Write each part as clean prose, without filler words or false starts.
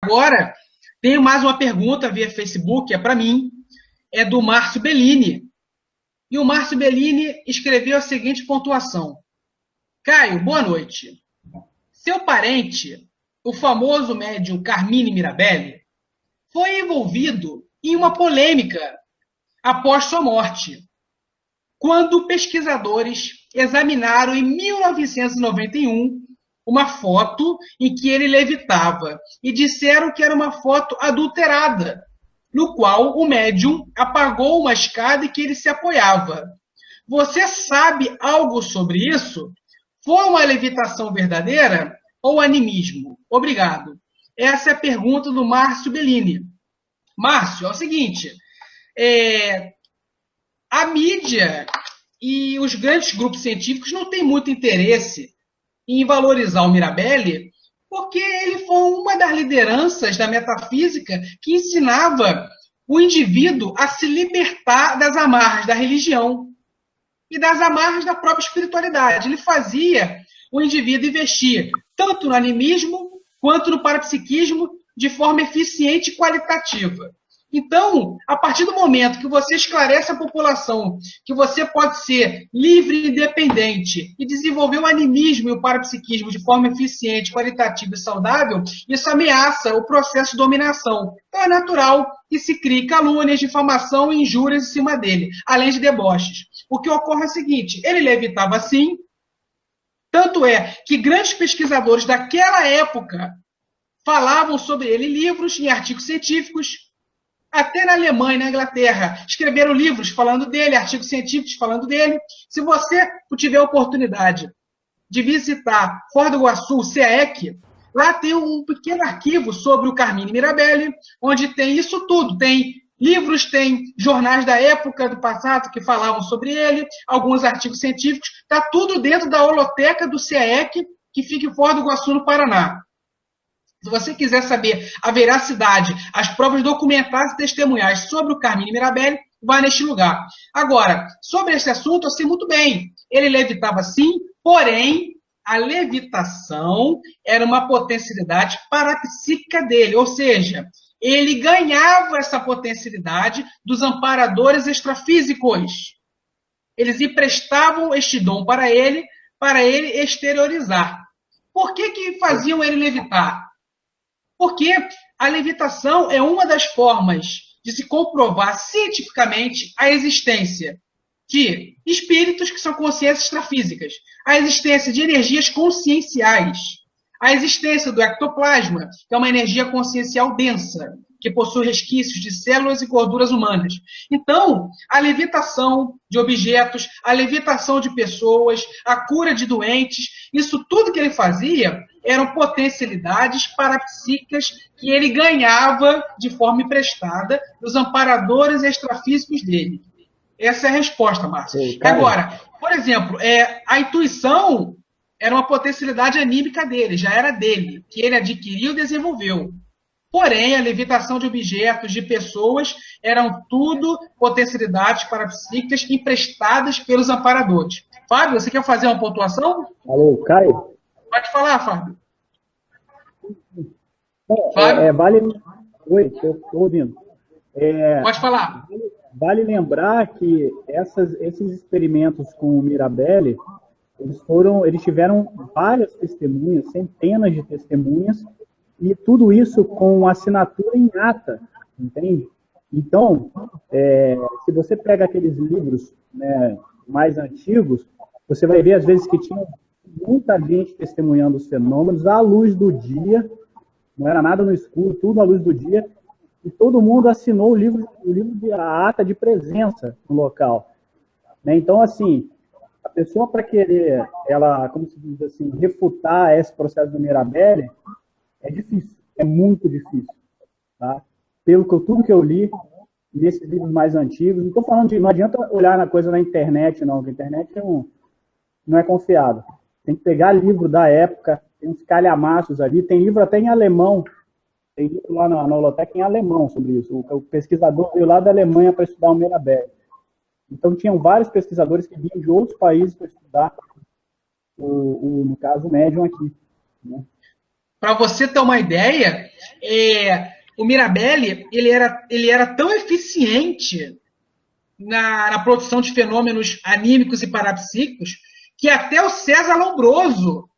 Agora, tenho mais uma pergunta via Facebook, é para mim, é do Márcio Bellini. E o Márcio Bellini escreveu a seguinte pontuação. Caio, boa noite. Seu parente, o famoso médium Carmine Mirabelli, foi envolvido em uma polêmica após sua morte, quando pesquisadores examinaram em 1991 uma foto em que ele levitava e disseram que era uma foto adulterada, no qual o médium apagou uma escada e que ele se apoiava. Você sabe algo sobre isso? Foi uma levitação verdadeira ou animismo? Obrigado. Essa é a pergunta do Márcio Bellini. Márcio, é o seguinte, a mídia e os grandes grupos científicos não têm muito interesse em valorizar o Mirabelli, porque ele foi uma das lideranças da metafísica que ensinava o indivíduo a se libertar das amarras da religião e das amarras da própria espiritualidade. Ele fazia o indivíduo investir tanto no animismo quanto no parapsiquismo de forma eficiente e qualitativa. Então, a partir do momento que você esclarece a população que você pode ser livre e independente e desenvolver o animismo e o parapsiquismo de forma eficiente, qualitativa e saudável, isso ameaça o processo de dominação. Então é natural que se crie calúnias, difamação e injúrias em cima dele, além de deboches. O que ocorre é o seguinte, ele levitava sim, tanto é que grandes pesquisadores daquela época falavam sobre ele em livros, em artigos científicos, até na Alemanha e na Inglaterra, escreveram livros falando dele, artigos científicos falando dele. Se você tiver a oportunidade de visitar Foz do Iguaçu, CEEC, lá tem um pequeno arquivo sobre o Carmine Mirabelli, onde tem isso tudo. Tem livros, tem jornais da época, do passado, que falavam sobre ele, alguns artigos científicos. Está tudo dentro da holoteca do CEEC, que fica em Foz do Iguaçu, no Paraná. Se você quiser saber a veracidade, as provas documentais e testemunhais sobre o Carmine Mirabelli, vai neste lugar. Agora, sobre esse assunto, eu sei muito bem. Ele levitava sim, porém, a levitação era uma potencialidade parapsíquica dele, ou seja, ele ganhava essa potencialidade dos amparadores extrafísicos. Eles emprestavam este dom para ele exteriorizar. Por que faziam ele levitar? Porque a levitação é uma das formas de se comprovar cientificamente a existência de espíritos que são consciências extrafísicas, a existência de energias conscienciais, a existência do ectoplasma, que é uma energia consciencial densa, que possui resquícios de células e gorduras humanas. Então, a levitação de objetos, a levitação de pessoas, a cura de doentes, isso tudo que ele fazia eram potencialidades parapsíquicas que ele ganhava de forma emprestada dos amparadores extrafísicos dele. Essa é a resposta, Márcio. Agora, por exemplo, a intuição era uma potencialidade anímica dele, já era dele, que ele adquiriu e desenvolveu. Porém, a levitação de objetos, de pessoas, eram tudo potencialidades parapsíquicas emprestadas pelos amparadores. Fábio, você quer fazer uma pontuação? Alô, Caio? Pode falar, Fábio. Vale... Oi, estou ouvindo. Pode falar. Vale lembrar que esses experimentos com o Mirabelli, eles tiveram várias testemunhas, centenas de testemunhas, e tudo isso com assinatura em ata, entende? Então, se você pega aqueles livros, né, mais antigos, você vai ver, às vezes, que tinha muita gente testemunhando os fenômenos à luz do dia, não era nada no escuro, tudo à luz do dia, e todo mundo assinou a ata de presença no local. Né? Então, assim, a pessoa, para querer, como se diz assim, refutar esse processo do Mirabelli, é difícil, é muito difícil. Tá? Tudo que eu li nesses livros mais antigos, não estou falando não adianta olhar na coisa na internet, não, porque a internet não é confiável. Tem que pegar livro da época, tem uns calhamaços ali, tem livro até em alemão, tem livro lá na holoteca em alemão sobre isso. O pesquisador veio lá da Alemanha para estudar o Mirabelli. Então, tinham vários pesquisadores que vinham de outros países para estudar, no caso, o médium aqui. Né? Para você ter uma ideia, o Mirabelli ele era tão eficiente na produção de fenômenos anímicos e parapsíquicos que até o César Lombroso,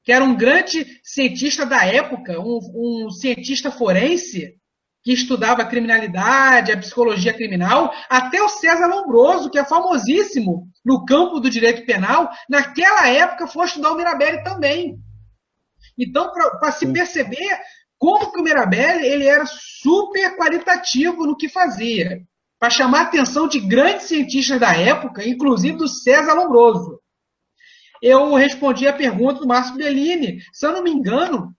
que era um grande cientista da época, um cientista forense, que estudava a criminalidade, a psicologia criminal, até o César Lombroso, que é famosíssimo no campo do direito penal, naquela época foi estudar o Mirabelli também. Então, para se perceber como que o Mirabelli ele era super qualitativo no que fazia, para chamar a atenção de grandes cientistas da época, inclusive do César Lombroso. Eu respondi a pergunta do Márcio Bellini. Se eu não me engano,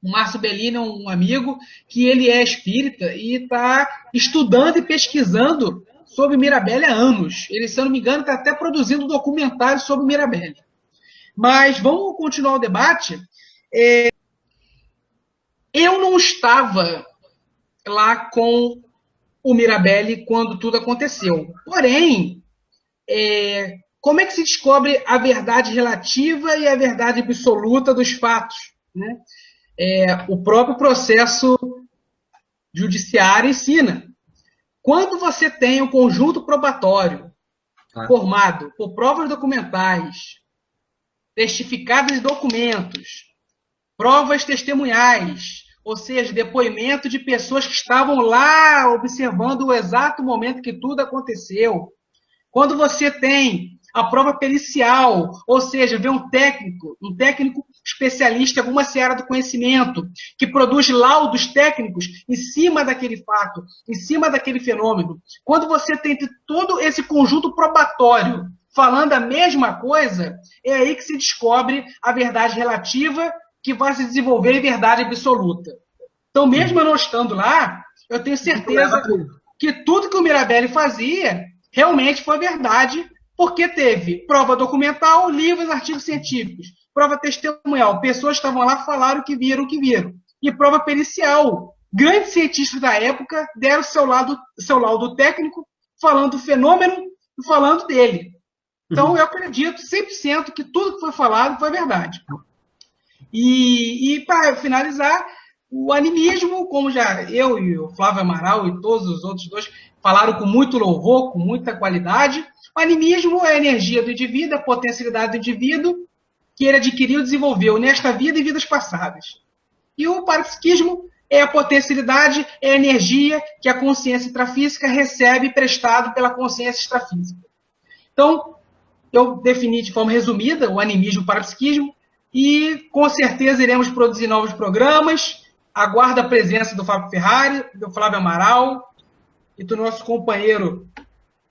o Márcio Bellini é um amigo que ele é espírita e está estudando e pesquisando sobre Mirabelli há anos. Ele, se eu não me engano, está até produzindo um documentário sobre Mirabelli. Mas vamos continuar o debate. Eu não estava lá com o Mirabelli quando tudo aconteceu. Porém, como é que se descobre a verdade relativa e a verdade absoluta dos fatos? Né? O próprio processo judiciário ensina. Quando você tem um conjunto probatório formado por provas documentais, testificadas de documentos, provas testemunhais, ou seja, depoimento de pessoas que estavam lá observando o exato momento que tudo aconteceu. Quando você tem a prova pericial, ou seja, vê um técnico especialista em alguma seara do conhecimento, que produz laudos técnicos em cima daquele fato, em cima daquele fenômeno. Quando você tem todo esse conjunto probatório falando a mesma coisa, é aí que se descobre a verdade relativa que vai se desenvolver em verdade absoluta. Então, mesmo eu não estando lá, eu tenho certeza que tudo que o Mirabelli fazia realmente foi verdade, porque teve prova documental, livros, artigos científicos, prova testemunhal, pessoas estavam lá, falaram que viram, e prova pericial. Grandes cientistas da época deram seu laudo técnico, falando do fenômeno e falando dele. Então, eu acredito 100% que tudo que foi falado foi verdade. E para finalizar, o animismo, como já eu e o Flávio Amaral e todos os outros dois falaram com muito louvor, com muita qualidade, o animismo é a energia do indivíduo, a potencialidade do indivíduo que ele adquiriu e desenvolveu nesta vida e vidas passadas. E o parapsiquismo é a potencialidade, é a energia que a consciência intrafísica recebe prestado pela consciência extrafísica. Então, eu defini de forma resumida o animismo e o parapsiquismo, e com certeza iremos produzir novos programas. Aguardo a presença do Fábio Ferrari, do Flávio Amaral e do nosso companheiro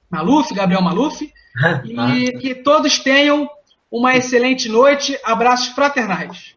Maluf, Gabriel Maluf, e que todos tenham uma excelente noite. Abraços fraternais.